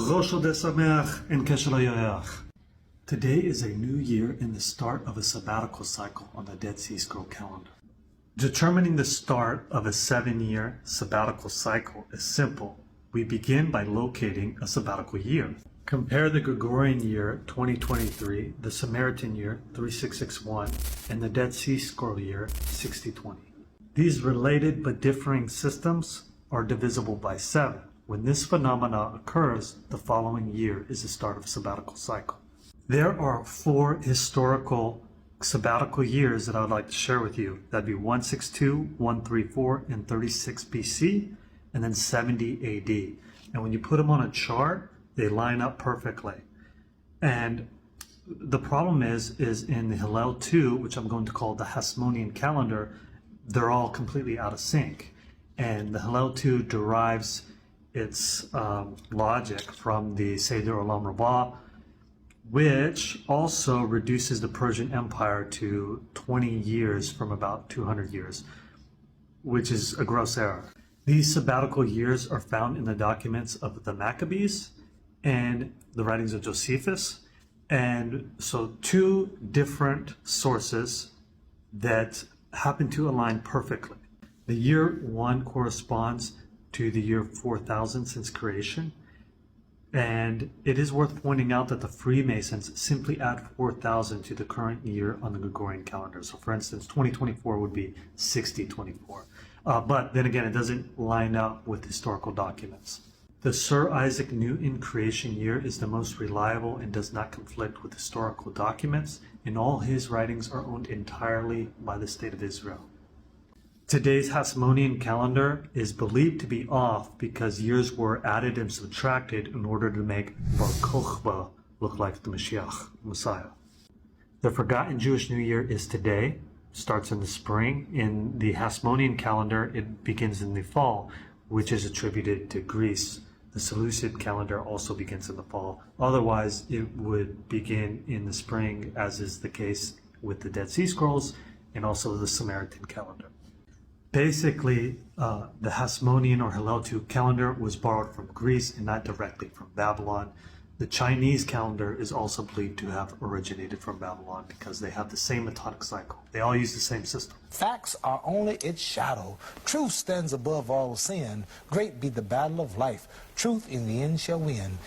Rosh Sameach and Kesher Yoyach. Today is a new year and the start of a sabbatical cycle on the Dead Sea Scroll calendar. Determining the start of a 7-year sabbatical cycle is simple. We begin by locating a sabbatical year. Compare the Gregorian year 2023, the Samaritan year 3661, and the Dead Sea Scroll year 6020. These related but differing systems are divisible by 7. When this phenomena occurs, the following year is the start of a sabbatical cycle. There are 4 historical sabbatical years that I would like to share with you. That'd be 162, 134, and 36 BC, and then 70 AD. And when you put them on a chart, they line up perfectly. And the problem is in the Hillel 2, which I'm going to call the Hasmonean calendar, they're all completely out of sync. And the Hillel 2 derives its logic from the Seder Olam Rabbah, which also reduces the Persian Empire to 20 years from about 200 years, which is a gross error. These sabbatical years are found in the documents of the Maccabees and the writings of Josephus, and so 2 different sources that happen to align perfectly. The year 1 corresponds to the year 4000 since creation. And it is worth pointing out that the Freemasons simply add 4000 to the current year on the Gregorian calendar. So for instance, 2024 would be 6024. But then again, it doesn't line up with historical documents. The Sir Isaac Newton creation year is the most reliable and does not conflict with historical documents, and all his writings are owned entirely by the State of Israel. Today's Hasmonean calendar is believed to be off because years were added and subtracted in order to make Bar Kokhba look like the Messiah. The forgotten Jewish New Year is today, starts in the spring. In the Hasmonean calendar, it begins in the fall, which is attributed to Greece. The Seleucid calendar also begins in the fall. Otherwise, it would begin in the spring, as is the case with the Dead Sea Scrolls and also the Samaritan calendar. Basically, the Hasmonean or Hillel 2 calendar was borrowed from Greece and not directly from Babylon. The Chinese calendar is also believed to have originated from Babylon because they have the same metonic cycle. They all use the same system. Facts are only its shadow. Truth stands above all sin. Great be the battle of life. Truth in the end shall win.